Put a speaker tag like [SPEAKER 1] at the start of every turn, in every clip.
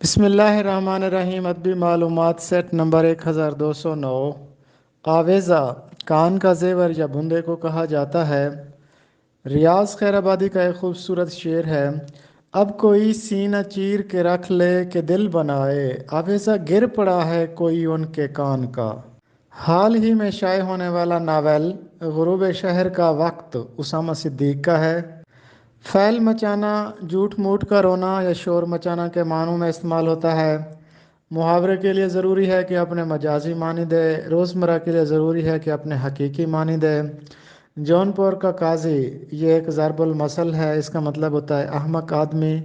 [SPEAKER 1] بسم اللہ الرحمن الرحیم۔ ادبی معلومات سیٹ نمبر 1209۔ آویزہ کان کا زیور یا بندے کو کہا جاتا ہے۔ ریاض خیر آبادی کا ایک خوبصورت شعر ہے۔ اب کوئی سینہ چیر کے رکھ لے کہ دل بنائے، آویزہ گر پڑا ہے کوئی ان کے کان کا۔ حال ہی میں شائع ہونے والا ناول غروب شہر کا وقت اسامہ صدیق کا ہے۔ فعل مچانا جھوٹ موٹ کا رونا یا شور مچانا کے معنوں میں استعمال ہوتا ہے۔ محاورے کے لیے ضروری ہے کہ اپنے مجازی معنی دے، روزمرہ کے لیے ضروری ہے کہ اپنے حقیقی معنی دے۔ جونپور کا قاضی یہ ایک ضرب المثل ہے، اس کا مطلب ہوتا ہے احمق آدمی۔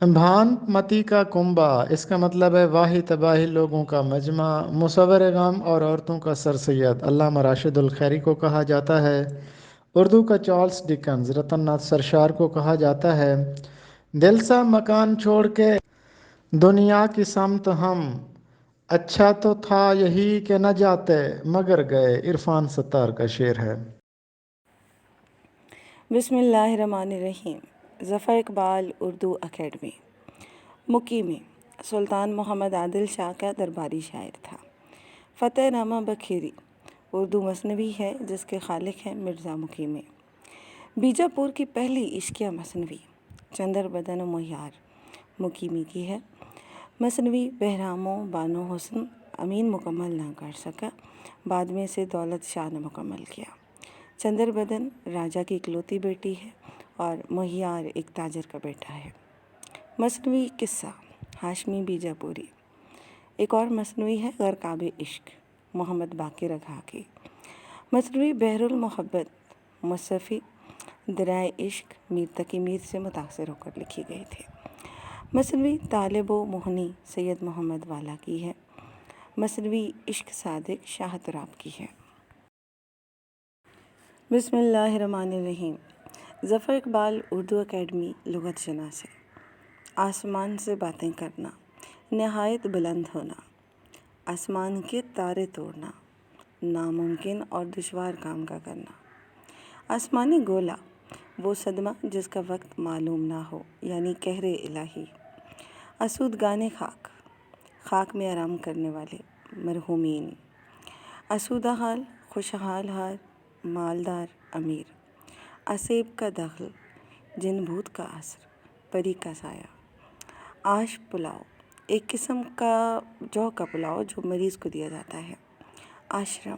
[SPEAKER 1] بھان متی کا کنبہ، اس کا مطلب ہے واہی تباہی لوگوں کا مجمع۔ مصور غم اور عورتوں کا سر سید علامہ راشد الخیری کو کہا جاتا ہے۔ اردو کا چارلس ڈکنز رتن ناتھ سرشار کو کہا جاتا ہے۔ دل سا مکان چھوڑ کے دنیا کی سمت ہم، اچھا تو تھا یہی کہ نہ جاتے مگر گئے، عرفان ستار کا شعر ہے۔
[SPEAKER 2] بسم اللہ الرحمن الرحیم۔ ظفر اقبال اردو اکیڈمی۔ مقیمی سلطان محمد عادل شاہ کا درباری شاعر تھا۔ فتح نامہ بکھیری اردو مثنوی ہے جس کے خالق ہیں مرزا مقیمی۔ بیجاپور کی پہلی عشقیہ مثنوی چندر بدن و مہیار مقیمی کی ہے۔ مثنوی بہرام و بانو حسن امین مکمل نہ کر سکا، بعد میں اسے دولت شاہ نے مکمل کیا۔ چندر بدن راجہ کی اکلوتی بیٹی ہے اور مہیار ایک تاجر کا بیٹا ہے۔ مثنوی قصہ ہاشمی بیجاپوری۔ ایک اور مثنوی ہے غرقاب عشق محمد باقر اگا کی۔ مثنوی بحر المحبت مصطفی درائے عشق میر تقی میر سے متاثر ہو کر لکھی گئی تھی۔ مثنوی طالب و مہنی سید محمد والا کی ہے۔ مثنوی عشق صادق شاہ تراب کی ہے۔ بسم اللہ الرحمن الرحیم۔ ظفر اقبال اردو اکیڈمی لغت شناس ہے۔ آسمان سے باتیں کرنا، نہایت بلند ہونا، آسمان کے تارے توڑنا، ناممکن اور دشوار کام کا کرنا۔ آسمانی گولا وہ صدمہ جس کا وقت معلوم نہ ہو، یعنی قہر الہی۔ آسودگان خاک، خاک میں آرام کرنے والے مرحومین۔ آسودہ حال، خوشحال حال، مالدار امیر۔ آسیب کا دخل، جن بھوت کا اثر، پری کا سایہ۔ آش پلاؤ ایک قسم کا جو کا پلاؤ جو مریض کو دیا جاتا ہے۔ آشرم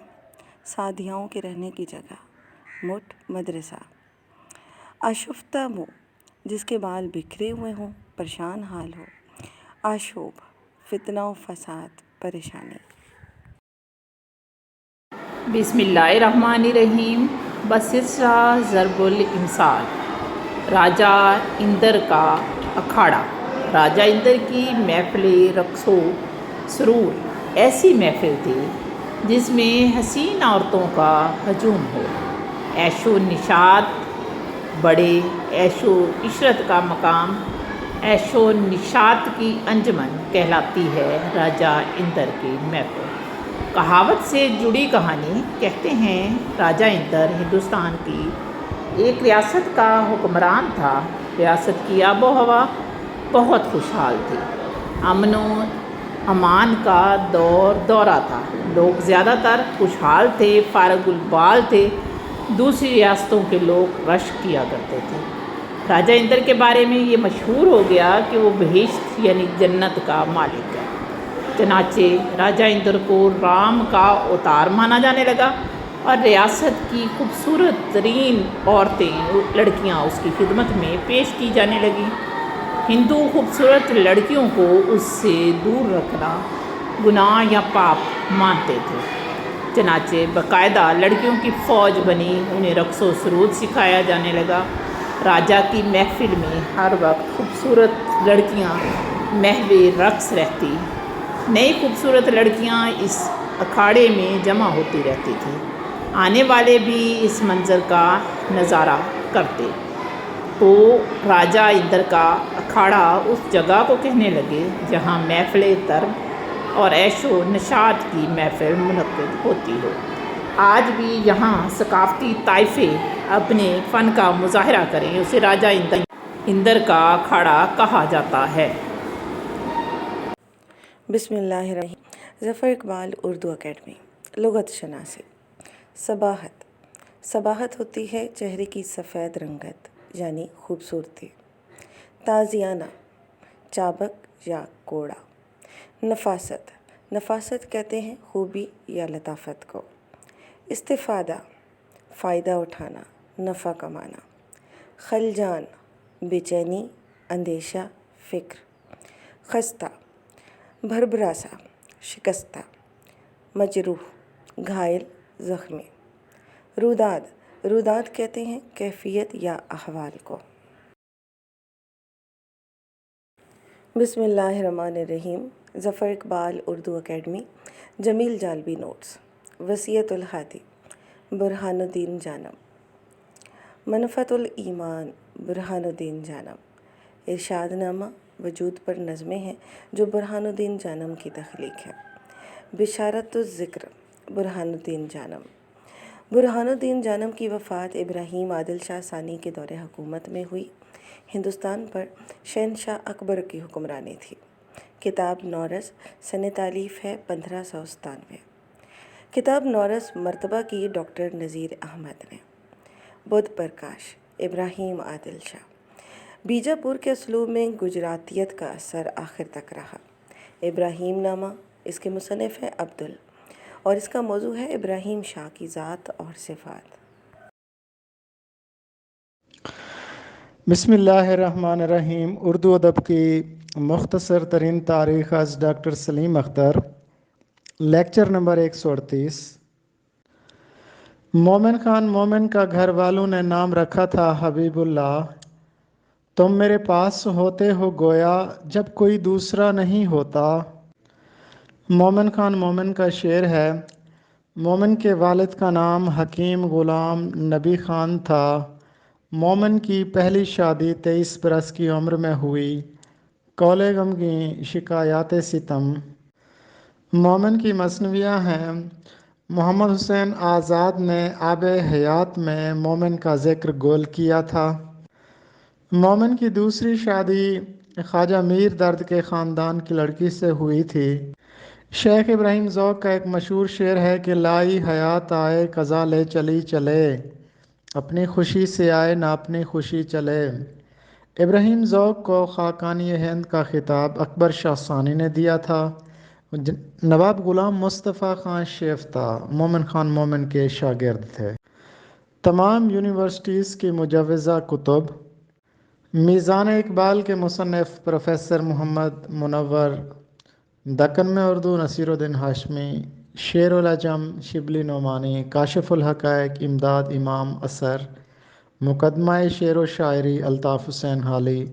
[SPEAKER 2] سادھیاؤں کے رہنے کی جگہ۔ مٹھ مدرسہ۔ آشفتہ منہ جس کے بال بکھرے ہوئے ہوں، پریشان حال ہو۔ آشوب فتنہ و فساد، پریشانی۔
[SPEAKER 3] بسم اللہ الرحمن الرحیم۔ بسسرا ضرب الامثال۔ راجہ اندر کا اکھاڑا۔ راجہ اندر کی محفل رقص و سرور ایسی محفل تھی جس میں حسین عورتوں کا ہجوم ہو۔ عیش و نشاط بڑے عیش و عشرت کا مقام عیش و نشاط کی انجمن کہلاتی ہے راجہ اندر کی محفل۔ کہاوت سے جڑی کہانی کہتے ہیں راجہ اندر ہندوستان کی ایک ریاست کا حکمران تھا۔ ریاست کی آب و ہوا بہت خوشحال تھی، امن و امان کا دورہ تھا، لوگ زیادہ تر خوشحال تھے، فارغ البال تھے، دوسری ریاستوں کے لوگ رشک کیا کرتے تھے۔ راجہ اندر کے بارے میں یہ مشہور ہو گیا کہ وہ بہشت یعنی جنت کا مالک ہے۔ چنانچہ راجہ اندر کو رام کا اوتار مانا جانے لگا اور ریاست کی خوبصورت ترین عورتیں لڑکیاں اس کی خدمت میں پیش کی جانے لگیں۔ ہندو خوبصورت لڑکیوں کو اس سے دور رکھنا گناہ یا پاپ مانتے تھے، چنانچہ باقاعدہ لڑکیوں کی فوج بنی، انہیں رقص و سرود سکھایا جانے لگا۔ راجہ کی محفل میں ہر وقت خوبصورت لڑکیاں محو رقص رہتی، نئی خوبصورت لڑکیاں اس اکھاڑے میں جمع ہوتی رہتی تھیں، آنے والے بھی اس منظر کا نظارہ کرتے تو راجہ اندر کا اکھاڑا اس جگہ کو کہنے لگے جہاں محفل طرب اور عیش و نشاط کی محفل منعقد ہوتی ہو۔ آج بھی یہاں ثقافتی طائفے اپنے فن کا مظاہرہ کریں، اسے راجہ اندر کا اکھاڑا کہا جاتا ہے۔
[SPEAKER 2] بسم اللہ الرحیم ظفر اقبال اردو اکیڈمی لغت شناسی صباحت صباحت ہوتی ہے چہرے کی سفید رنگت یعنی خوبصورتی. تازیانہ چابک یا کوڑا. نفاست نفاست کہتے ہیں خوبی یا لطافت کو. استفادہ فائدہ اٹھانا نفع کمانا. خلجان بے چینی اندیشہ فکر. خستہ بھربھراسا شکستہ. مجروح گھائل زخمی. روداد روداد کہتے ہیں کیفیت یا احوال کو. بسم اللہ الرحمن الرحیم ظفر اقبال اردو اکیڈمی جمیل جالبی نوٹس. وصیت الحادی برہان الدین جانم. منفت الایمان برہان الدین جانم. ارشاد نامہ وجود پر نظمیں ہیں جو برہان الدین جانم کی تخلیق ہے. بشارت الذکر برہان الدین جانم. برہان الدین جانم کی وفات ابراہیم عادل شاہ ثانی کے دور حکومت میں ہوئی. ہندوستان پر شہنشاہ اکبر کی حکمرانی تھی. کتاب نورس سن تالیف ہے 1597. کتاب نورس مرتبہ کی ڈاکٹر نذیر احمد نے. بدھ پرکاش ابراہیم عادل شاہ. بیجاپور کے اسلوب میں گجراتیت کا اثر آخر تک رہا. ابراہیم نامہ اس کے مصنف ہے عبدل اور اس کا موضوع ہے ابراہیم شاہ کی ذات اور صفات.
[SPEAKER 1] بسم اللہ الرحمن الرحیم. اردو ادب کی مختصر ترین تاریخ از doctor Saleem Akhtar. Lecture number 138. Momin Khan مومن کا گھر والوں نے نام رکھا تھا حبیب اللہ. تم میرے پاس ہوتے ہو گویا جب کوئی دوسرا نہیں ہوتا. مومن خان مومن کا شعر ہے. مومن کے والد کا نام حکیم غلام نبی خان تھا. مومن کی پہلی شادی 23 برس کی عمر میں ہوئی. کولے غمگیں شکایات ستم. مومن کی مثنویاں ہیں. محمد حسین آزاد نے آب حیات میں مومن کا ذکر گول کیا تھا. مومن کی دوسری شادی خواجہ میر درد کے خاندان کی لڑکی سے ہوئی تھی. شیخ ابراہیم ذوق کا ایک مشہور شعر ہے کہ لائی حیات آئے قضا لے چلی چلے. اپنی خوشی سے آئے نہ اپنی خوشی چلے. ابراہیم ذوق کو خاقانی ہند کا خطاب اکبر شاہ ثانی نے دیا تھا. نواب غلام مصطفیٰ خان شیفتہ مومن خان مومن کے شاگرد تھے. تمام یونیورسٹیز کی مجوزہ کتب. میزان اقبال کے مصنف پروفیسر محمد منور. دکن میں اردو نصیر الدین ہاشمی. شعر العجم شبلی نعمانی. کاشف الحقائق امداد امام اثر. مقدمہ شعر و شاعری الطاف حسین حالی.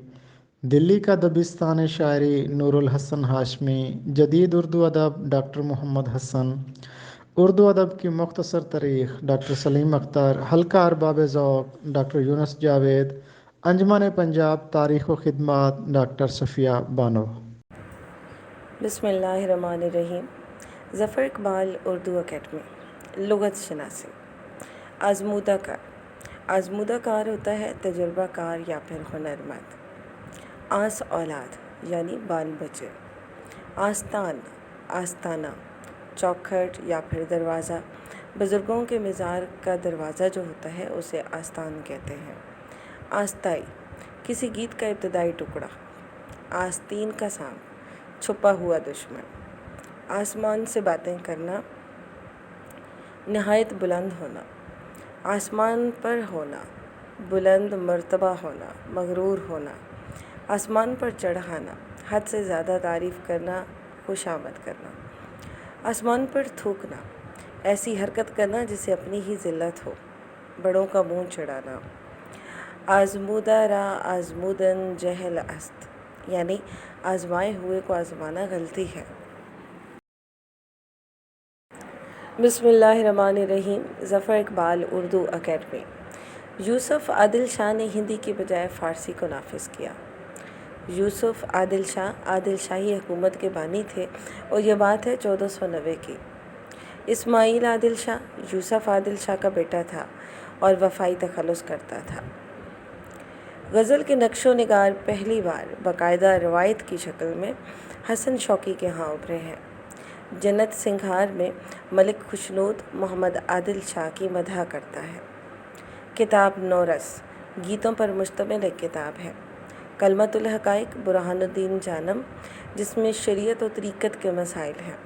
[SPEAKER 1] دلی کا دبستان شاعری نور الحسن ہاشمی. جدید اردو ادب ڈاکٹر محمد حسن. اردو ادب کی مختصر تاریخ ڈاکٹر سلیم اختر. حلقہ ارباب ذوق ڈاکٹر یونس جاوید. انجمن پنجاب تاریخ و خدمات ڈاکٹر صفیہ بانو.
[SPEAKER 2] بسم اللہ الرحمن الرحیم ظفر اقبال اردو اکیڈمی لغت شناسی. آزمودہ کار آزمودہ کار ہوتا ہے تجربہ کار یا پھر ہنرمند. آس اولاد یعنی بال بچے. آستان آستانہ چوکھٹ یا پھر دروازہ. بزرگوں کے مزار کا دروازہ جو ہوتا ہے اسے آستان کہتے ہیں. آستائی کسی گیت کا ابتدائی ٹکڑا. آستین کا سانپ چھپا ہوا دشمن. آسمان سے باتیں کرنا نہایت بلند ہونا. آسمان پر ہونا بلند مرتبہ ہونا مغرور ہونا. آسمان پر چڑھانا حد سے زیادہ تعریف کرنا خوش آمد کرنا. آسمان پر تھوکنا ایسی حرکت کرنا جسے اپنی ہی ذلت ہو. بڑوں کا منہ چڑھانا. آزمودہ را آزمودن جہل است یعنی آزمائے ہوئے کو آزمانا غلطی ہے. بسم اللہ الرحمن الرحیم ظفر اقبال اردو اکیڈمی. یوسف عادل شاہ نے ہندی کی بجائے فارسی کو نافذ کیا. یوسف عادل شاہ عادل شاہی حکومت کے بانی تھے اور یہ بات ہے 1490 کی. اسماعیل عادل شاہ یوسف عادل شاہ کا بیٹا تھا اور وفائی تخلص کرتا تھا. غزل کے نقش و نگار پہلی بار باقاعدہ روایت کی شکل میں حسن شوقی کے ہاں ابھرے ہیں۔ جنت سنگھار میں ملک خوشنود محمد عادل شاہ کی مدح کرتا ہے۔ کتاب نورس گیتوں پر مشتمل ایک کتاب ہے۔ کلمۃ الحقائق برہان الدین جانم، جس میں شریعت و طریقت کے مسائل ہیں۔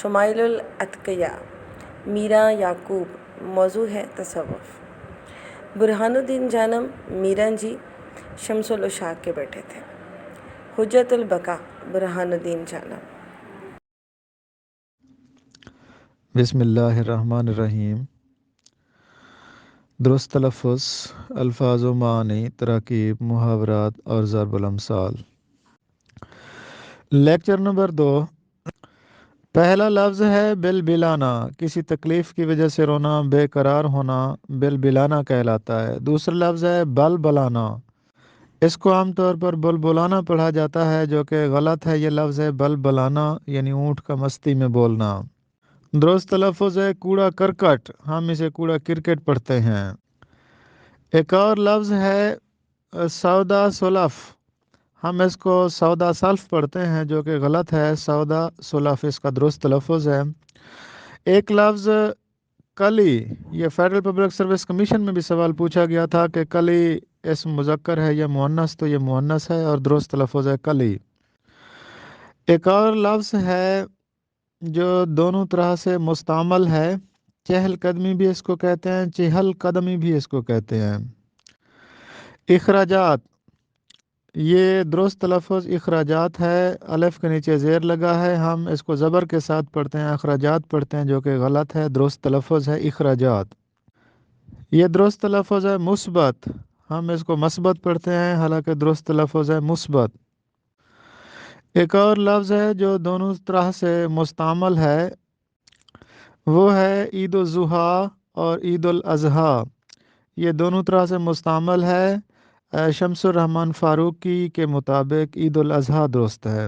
[SPEAKER 2] شمائل الاتقیاء میراں یعقوب، موضوع ہے تصوف۔ برہان الدین جانم میراں جی شمس الاشاق کے بیٹے تھے۔ حجت البقاء برہان الدین جانم۔
[SPEAKER 1] بسم اللہ الرحمن الرحیم۔ درست تلفظ، الفاظ و معنی، تراکیب، محاورات اور ضرب الامثال۔ Lecture number 2۔ پہلا لفظ ہے بالبلانہ، کسی تکلیف کی وجہ سے رونا، بے قرار ہونا بالبلانہ کہلاتا ہے۔ دوسرا لفظ ہے بلبلانہ، اس کو عام طور پر بلبلانہ پڑھا جاتا ہے جو کہ غلط ہے۔ یہ لفظ ہے بلبلانہ، یعنی اونٹ کا مستی میں بولنا۔ درست تلفظ ہے کوڑا کرکٹ، ہم اسے کوڑا کرکٹ پڑھتے ہیں۔ ایک اور لفظ ہے سودا سلف، ہم اس کو سودا سلف پڑھتے ہیں جو کہ غلط ہے۔ سودا سلف اس کا درست تلفظ ہے۔ ایک لفظ کلی، یہ فیڈرل پبلک سروس کمیشن میں بھی سوال پوچھا گیا تھا کہ کلی اسم مذکر ہے یا مؤنث، تو یہ مؤنث ہے اور درست تلفظ ہے کلی۔ ایک اور لفظ ہے جو دونوں طرح سے مستعمل ہے، چہل قدمی بھی اس کو کہتے ہیں، چہل قدمی بھی اس کو کہتے ہیں۔ اخراجات، یہ درست تلفظ اخراجات ہے، الف کے نیچے زیر لگا ہے، ہم اس کو زبر کے ساتھ پڑھتے ہیں، اخراجات پڑھتے ہیں جو کہ غلط ہے۔ درست تلفظ ہے اخراجات۔ یہ درست تلفظ ہے مثبت، ہم اس کو مثبت پڑھتے ہیں، حالانکہ درست تلفظ ہے مثبت۔ ایک اور لفظ ہے جو دونوں طرح سے مستعمل ہے، وہ ہے عید الضحیٰ اور عید الاضحیٰ، یہ دونوں طرح سے مستعمل ہے۔ شمس الرحمن فاروقی کے مطابق عید الاضحیٰ درست ہے۔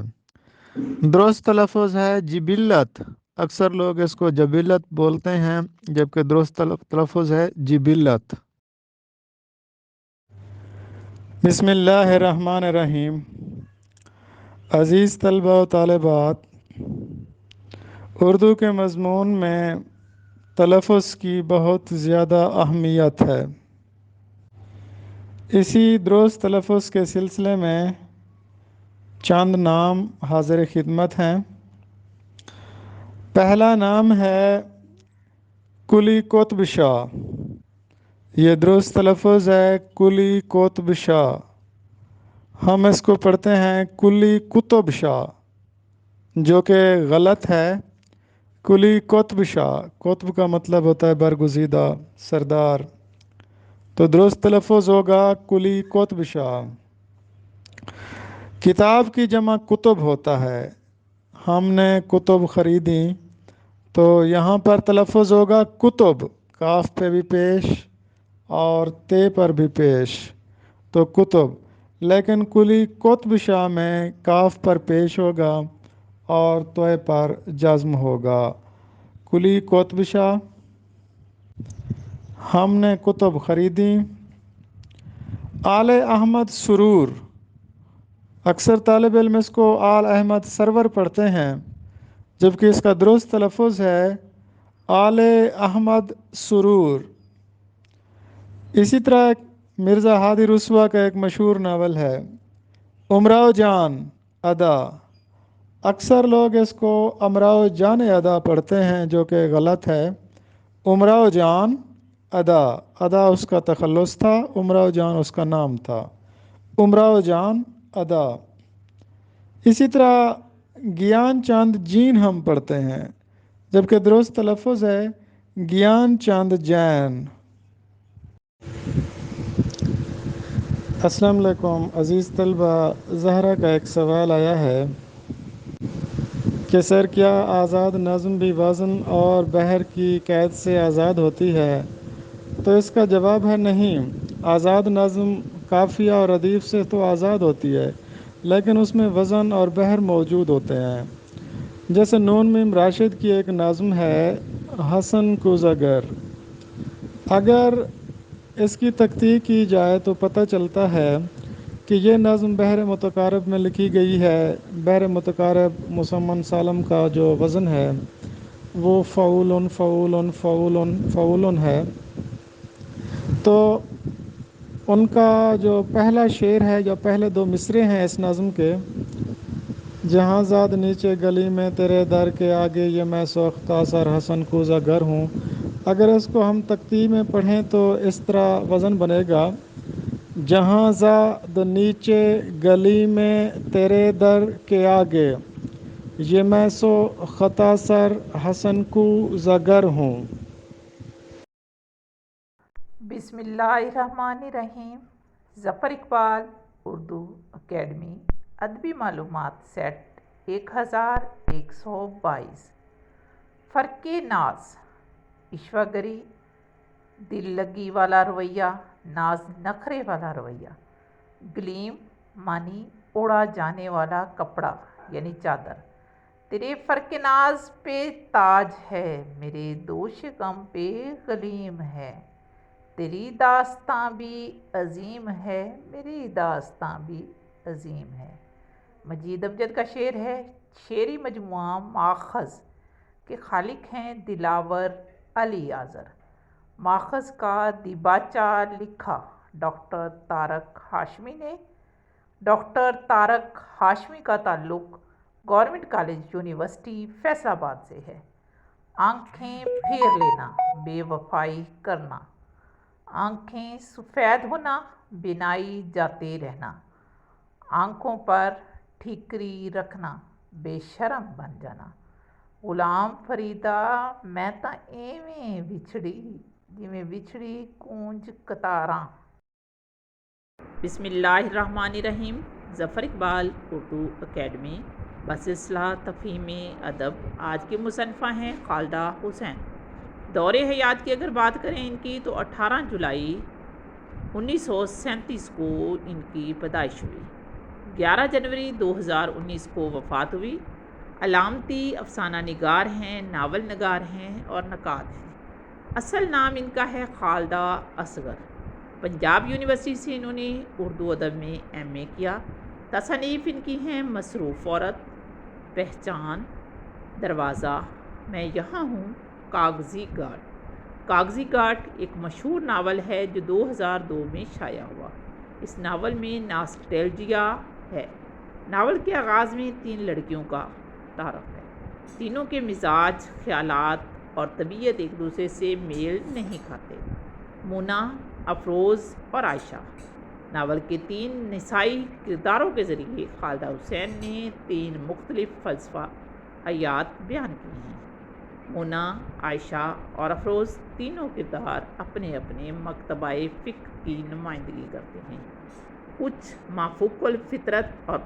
[SPEAKER 1] درست تلفظ ہے جبلت، اکثر لوگ اس کو جبلت بولتے ہیں جبکہ درست تلفظ ہے جبلت۔ بسم اللہ الرحمن الرحیم۔ عزیز طلبہ و طالبات، اردو کے مضمون میں تلفظ کی بہت زیادہ اہمیت ہے۔ اسی درست تلفظ کے سلسلے میں چند نام حاضر خدمت ہیں۔ پہلا نام ہے کلی قطب شاہ، یہ درست تلفظ ہے کلی قطب شاہ، ہم اس کو پڑھتے ہیں کلی قطب شاہ جو کہ غلط ہے۔ کلی قطب شاہ، قطب کا مطلب ہوتا ہے برگزیدہ، سردار، تو درست تلفظ ہوگا کلی قطب شاہ۔ کتاب کی جمع کتب ہوتا ہے، ہم نے کتب خریدی، تو یہاں پر تلفظ ہوگا کتب، کاف پہ بھی پیش اور تے پر بھی پیش، تو کتب۔ لیکن کلی قطب شاہ میں کاف پر پیش ہوگا اور توئے پر جزم ہوگا۔ کلی قطب شاہ، ہم نے کتب خریدی۔ آل احمد سرور، اکثر طالب علم اس کو آل احمد سرور پڑھتے ہیں جبکہ اس کا درست تلفظ ہے آل احمد سرور۔ اسی طرح مرزا ہادی رسوا کا ایک مشہور ناول ہے امراؤ جان ادا، اکثر لوگ اس کو امراؤ جان ادا پڑھتے ہیں جو کہ غلط ہے۔ امراؤ جان ادا، ادا اس کا تخلص تھا، امراؤ جان اس کا نام تھا، امراؤ جان ادا۔ اسی طرح گیان چاند جین ہم پڑھتے ہیں جبکہ درست تلفظ ہے گیان چاند جین۔ السلام علیکم عزیز طلبہ، زہرا کا ایک سوال آیا ہے کہ سر کیا آزاد نظم بھی وزن اور بحر کی قید سے آزاد ہوتی ہے؟ تو اس کا جواب ہے نہیں، آزاد نظم قافیہ اور ردیف سے تو آزاد ہوتی ہے لیکن اس میں وزن اور بحر موجود ہوتے ہیں۔ جیسے نون میم راشد کی ایک نظم ہے حسن کو زگر، اگر اس کی تحقیق کی جائے تو پتہ چلتا ہے کہ یہ نظم بحر متقارب میں لکھی گئی ہے۔ بحر متقارب مسمن سالم کا جو وزن ہے وہ فعول فعول فعول فعول ہے۔ تو ان کا جو پہلا شعر ہے، جو پہلے دو مصرے ہیں اس نظم کے، جہاں زاد نیچے گلی میں تیرے در کے آگے یہ میں سوختہ سر حسن کوزہ گر ہوں، اگر اس کو ہم تقطیع میں پڑھیں تو اس طرح وزن بنے گا: جہاں زاد نیچے گلی میں تیرے در کے آگے یہ میں سوختہ سر حسن کوزہ گر ہوں۔
[SPEAKER 3] بسم اللہ الرحمن الرحیم۔ ظفر اقبال اردو اکیڈمی ادبی معلومات سیٹ 1122۔ فرق ناز: عشوہ-گری، دل لگی والا رویہ، ناز نخرے والا رویہ۔ گلیم معنی اوڑھا جانے والا کپڑا یعنی چادر۔ تیرے فرق ناز پہ تاج ہے، میرے دوش غم پہ گلیم ہے۔ تیری داستاں بھی عظیم ہے، میری داستاں بھی عظیم ہے۔ مجید امجد کا شعر ہے۔ شعری مجموعہ ماخذ کے خالق ہیں دلاور علی آذر۔ ماخذ کا دیباچہ لکھا ڈاکٹر طارق ہاشمی نے۔ ڈاکٹر طارق ہاشمی کا تعلق گورنمنٹ کالج یونیورسٹی فیصل آباد سے ہے۔ آنکھیں پھیر لینا، بے وفائی کرنا۔ آنکھیں سفید ہونا، بینائی جاتے رہنا۔ آنکھوں پر ٹھیکری رکھنا، بے شرم بن جانا۔ غلام فریدا میں تاں ایویں وچھڑی، جویں وچھڑی کونج کتاراں۔ بسم اللہ الرحمن الرحیم۔ ظفر اقبال اردو اکیڈمی بسلسلہ تفہیم ادب۔ آج کے مصنفہ ہیں خالدہ حسین۔ دور حیات کی اگر بات کریں ان کی تو 18 جولائی 1937 کو ان کی پیدائش ہوئی۔ 11 جنوری 2019 کو وفات ہوئی۔ علامتی افسانہ نگار ہیں، ناول نگار ہیں اور نقاد ہیں۔ اصل نام ان کا ہے خالدہ اصغر۔ پنجاب یونیورسٹی سے انہوں نے اردو ادب میں ایم اے کیا۔ تصانیف ان کی ہیں مصروف عورت، پہچان، دروازہ، میں یہاں ہوں، کاغذی گاٹ۔ کاغذی گاٹ ایک مشہور ناول ہے جو 2002 میں شائع ہوا۔ اس ناول میں ناسٹیلجیا ہے۔ ناول کے آغاز میں 3 لڑکیوں کا تعارف ہے۔ تینوں کے مزاج، خیالات اور طبیعت ایک دوسرے سے میل نہیں کھاتے: مونا، افروز اور عائشہ۔ ناول کے 3 نسائی کرداروں کے ذریعے خالدہ حسین نے 3 مختلف فلسفہ حیات بیان کی ہیں۔ مونا، عائشہ اور افروز تینوں کردار اپنے اپنے مکتبہ فکر کی نمائندگی کرتے ہیں۔ کچھ مافوق الفطرت اور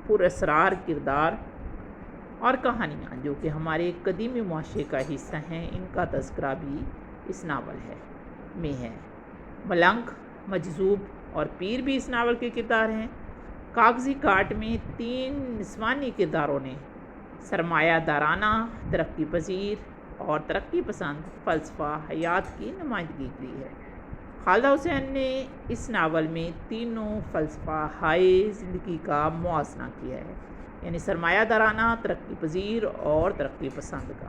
[SPEAKER 3] پراسرار کردار اور کہانیاں جو کہ ہمارے قدیمی معاشرے کا حصہ ہیں، ان کا تذکرہ بھی اس ناول میں ہے۔ ملنگ، مجذوب اور پیر بھی اس ناول کے کردار ہیں۔ کاغذی گاٹ میں 3 نسوانی کرداروں نے سرمایہ دارانہ، ترقی پذیر اور ترقی پسند فلسفہ حیات کی نمائندگی کی ہے۔ خالدہ حسین نے اس ناول میں تینوں فلسفہ ہائے زندگی کا موازنہ کیا ہے، یعنی سرمایہ دارانہ، ترقی پذیر اور ترقی پسند کا۔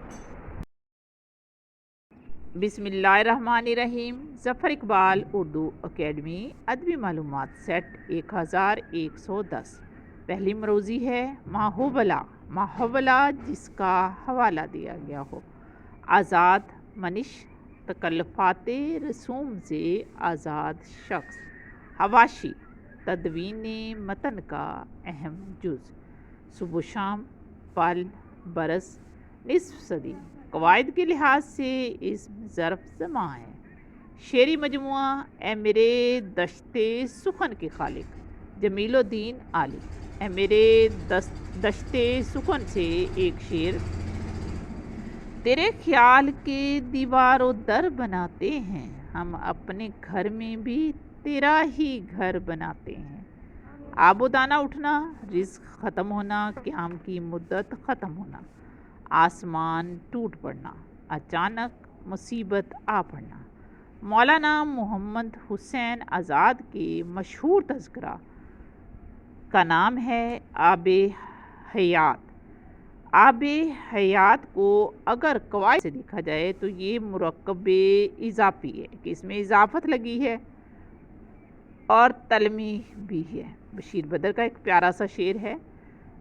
[SPEAKER 3] بسم اللہ الرحمن الرحیم۔ ظفر اقبال اردو اکیڈمی ادبی معلومات سیٹ 1110۔ پہلی مروزی ہے ماحوبلہ۔ ماحوبلہ جس کا حوالہ دیا گیا ہو۔ آزاد منش، تکلفات رسوم سے آزاد شخص۔ حواشی، تدوین متن کا اہم جز۔ صبح و شام، پل، برس، نصف صدی۔ قواعد کے لحاظ سے اسم ظرف زماں ہے۔ شعری مجموعہ اے میرے دشت سخن کے خالق، جمیل الدین عالی۔ اے میرے دشت سخن سے ایک شعر: تیرے خیال کے دیوار و در بناتے ہیں، ہم اپنے گھر میں بھی تیرا ہی گھر بناتے ہیں۔ آب و دانہ اٹھنا، رزق ختم ہونا، قیام کی مدت ختم ہونا، آسمان ٹوٹ پڑنا، اچانک مصیبت آ پڑنا، مولانا محمد حسین آزاد کے مشہور تذکرہ کا نام ہے آب حیات۔ آب حیات کو اگر قواعد سے دیکھا جائے تو یہ مرکب اضافی ہے کہ اس میں اضافت لگی ہے اور تلمی بھی ہے۔ بشیر بدر کا ایک پیارا سا شعر ہے،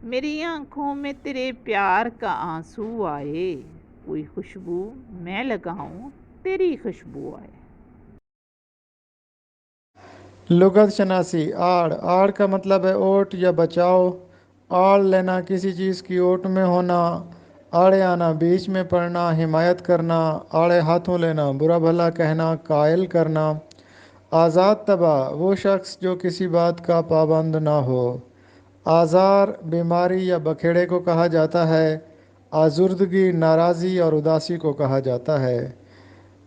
[SPEAKER 3] میری آنکھوں میں تیرے پیار کا آنسو آئے، کوئی خوشبو میں لگاؤں تیری خوشبو آئے۔
[SPEAKER 1] لغت شناسی آڑ کا مطلب ہے اوٹ یا بچاؤ۔ آڑ لینا کسی چیز کی اوٹ میں ہونا، آڑے آنا بیچ میں پڑنا، حمایت کرنا، آڑے ہاتھوں لینا، برا بھلا کہنا، قائل کرنا۔ آزاد طبع وہ شخص جو کسی بات کا پابند نہ ہو۔ آزار بیماری یا بکھیڑے کو کہا جاتا ہے۔ آزردگی ناراضی اور اداسی کو کہا جاتا ہے۔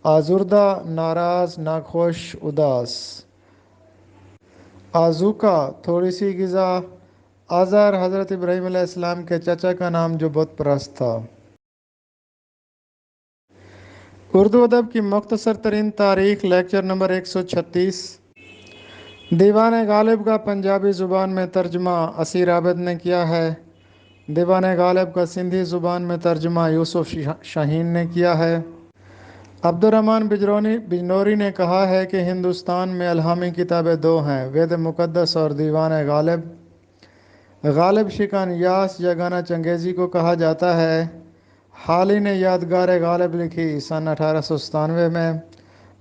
[SPEAKER 1] آزردہ ناراض، ناخوش، اداس۔ آزوقہ تھوڑی سی غذا۔ آزار حضرت ابراہیم علیہ السلام کے چچا کا نام جو بت پرست تھا۔ اردو ادب کی مختصر ترین تاریخ، لیکچر نمبر 136۔ دیوان غالب کا پنجابی زبان میں ترجمہ اسیر عابد نے کیا ہے۔ دیوان غالب کا سندھی زبان میں ترجمہ یوسف شاہین نے کیا ہے۔ عبد الرحمن بجنوری نے کہا ہے کہ ہندوستان میں الہامی کتابیں دو ہیں، وید مقدس اور دیوان غالب۔ غالب شکن یاس یا گانا چنگیزی کو کہا جاتا ہے۔ حالی نے یادگار غالب لکھی سن 1897 میں۔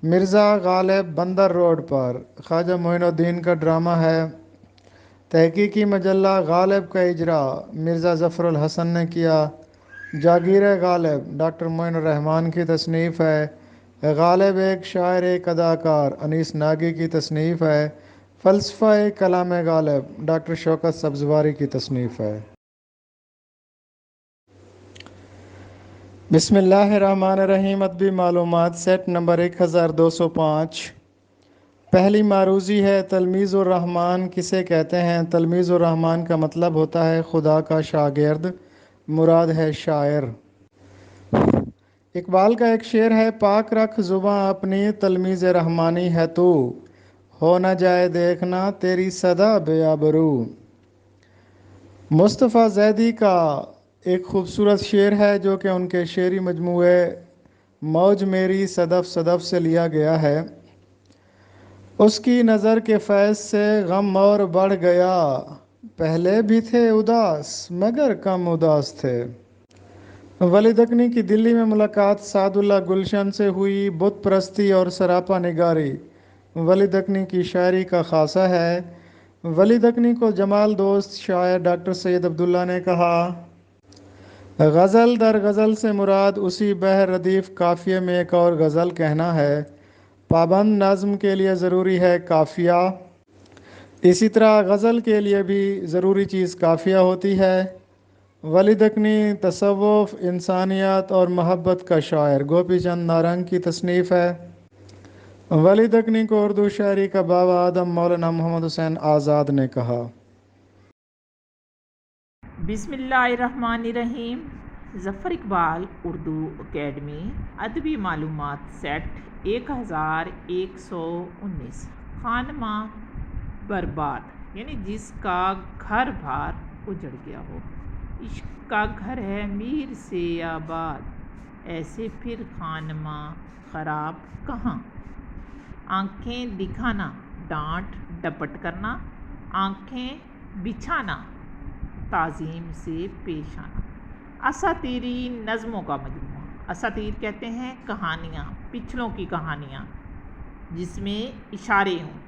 [SPEAKER 1] مرزا غالب بندر روڈ پر خواجہ معین الدین کا ڈرامہ ہے۔ تحقیقی مجلہ غالب کا اجرا مرزا ظفر الحسن نے کیا۔ جاگیر غالب ڈاکٹر معین الرحمان کی تصنیف ہے۔ غالب ایک شاعر، ایک اداکار انیس ناگی کی تصنیف ہے۔ فلسفہ کلام غالب ڈاکٹر شوکت سبزواری کی تصنیف ہے۔ بسم اللہ الرحمن الرحیم۔ ادبی معلومات سیٹ نمبر 1205۔ پہلی معروضی ہے تلمیذ الرحمن کسے کہتے ہیں؟ تلمیذ الرحمن کا مطلب ہوتا ہے خدا کا شاگرد، مراد ہے شاعر۔ اقبال کا ایک شعر ہے، پاک رکھ زباں اپنی تلمیذ رحمانی ہے تو، ہو نہ جائے دیکھنا تیری صدا بے آبرو۔ مصطفیٰ زیدی کا ایک خوبصورت شعر ہے جو کہ ان کے شعری مجموعے موج میری صدف صدف سے لیا گیا ہے۔ اس کی نظر کے فیض سے غم اور بڑھ گیا، پہلے بھی تھے اداس مگر کم اداس تھے۔ ولی دکنی کی دلی میں ملاقات سعد اللہ گلشن سے ہوئی۔ بت پرستی اور سراپا نگاری ولی دکنی کی شاعری کا خاصہ ہے۔ ولی دکنی کو جمال دوست شاعر ڈاکٹر سید عبداللہ نے کہا، غزل در غزل سے مراد اسی بحر ردیف قافیے میں ایک اور غزل کہنا ہے۔ پابند نظم کے لیے ضروری ہے قافیہ، اسی طرح غزل کے لیے بھی ضروری چیز قافیہ ہوتی ہے۔ ولی دکنی تصوف، انسانیت اور محبت کا شاعر گوپی چند نارنگ کی تصنیف ہے۔ ولی دکنی کو اردو شاعری کا بابا آدم مولانا محمد حسین آزاد نے کہا۔
[SPEAKER 3] بسم اللہ الرحمن الرحیم۔ ظفر اقبال اردو اکیڈمی ادبی معلومات سیٹ 1119۔ خانمہ برباد یعنی جس کا گھر بار اجڑ گیا ہو۔ عشق کا گھر ہے میر سے آباد، ایسے پھر خانمہ خراب کہاں۔ آنکھیں دکھانا، ڈانٹ ڈپٹ کرنا، آنکھیں بچھانا، تعظیم سے پیش آنا۔ اساطیری نظموں کا مجموعہ۔ اساطیر کہتے ہیں کہانیاں، پچھلوں کی کہانیاں جس میں اشارے ہوں،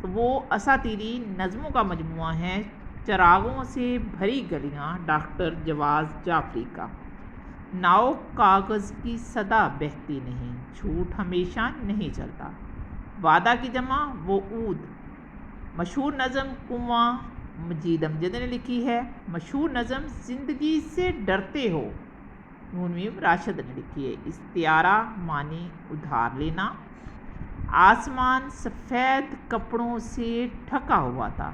[SPEAKER 3] تو وہ اساطیری نظموں کا مجموعہ ہے۔ چراغوں سے بھری گلیاں ڈاکٹر جواز جعفری کا۔ ناؤ کاغذ کی صدا بہتی نہیں، جھوٹ ہمیشہ نہیں چلتا۔ وعدہ کی جمع وعود۔ مشہور نظم کنواں مجید امجد نے لکھی ہے۔ مشہور نظم زندگی سے ڈرتے ہو نون میم راشد نے لکھی ہے۔ استعارہ معنی ادھار لینا۔ آسمان سفید کپڑوں سے ڈھکا ہوا تھا،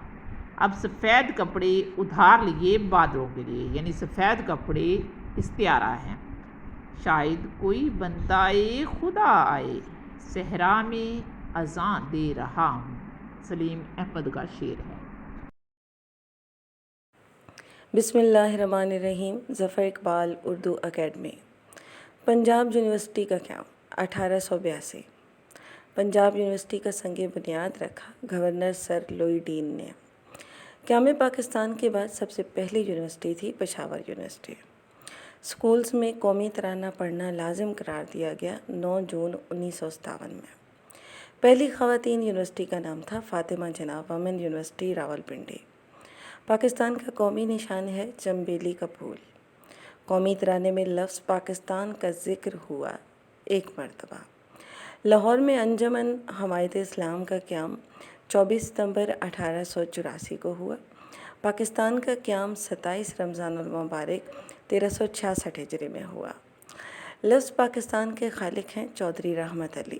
[SPEAKER 3] اب سفید کپڑے ادھار لیے بادلوں کے لیے، یعنی سفید کپڑے استعارہ ہیں۔ شاید کوئی بندہ خدا آئے، صحرا میں اذان دے رہا ہوں، سلیم احمد کا شعر ہے۔
[SPEAKER 2] بسم اللہ الرحمن الرحیم۔ ظفر اقبال اردو اکیڈمی۔ پنجاب یونیورسٹی کا قیام 1882۔ پنجاب یونیورسٹی کا سنگ بنیاد رکھا گورنر سر لوئی ڈین نے۔ قیام پاکستان کے بعد سب سے پہلی یونیورسٹی تھی پشاور یونیورسٹی۔ اسکولز میں قومی ترانہ پڑھنا لازم قرار دیا گیا 9 جون 1957 میں۔ پہلی خواتین یونیورسٹی کا نام تھا فاطمہ جناح وومن یونیورسٹی راولپنڈی۔ پاکستان کا قومی نشان ہے چنبیلی کا پھول۔ قومی ترانے میں لفظ پاکستان کا ذکر ہوا 1 مرتبہ۔ لاہور میں انجمن حمایت اسلام کا قیام 24 ستمبر 1884 کو ہوا۔ پاکستان کا قیام 27 رمضان المبارک 1366 ہجری میں ہوا۔ لفظ پاکستان کے خالق ہیں چودھری رحمت علی۔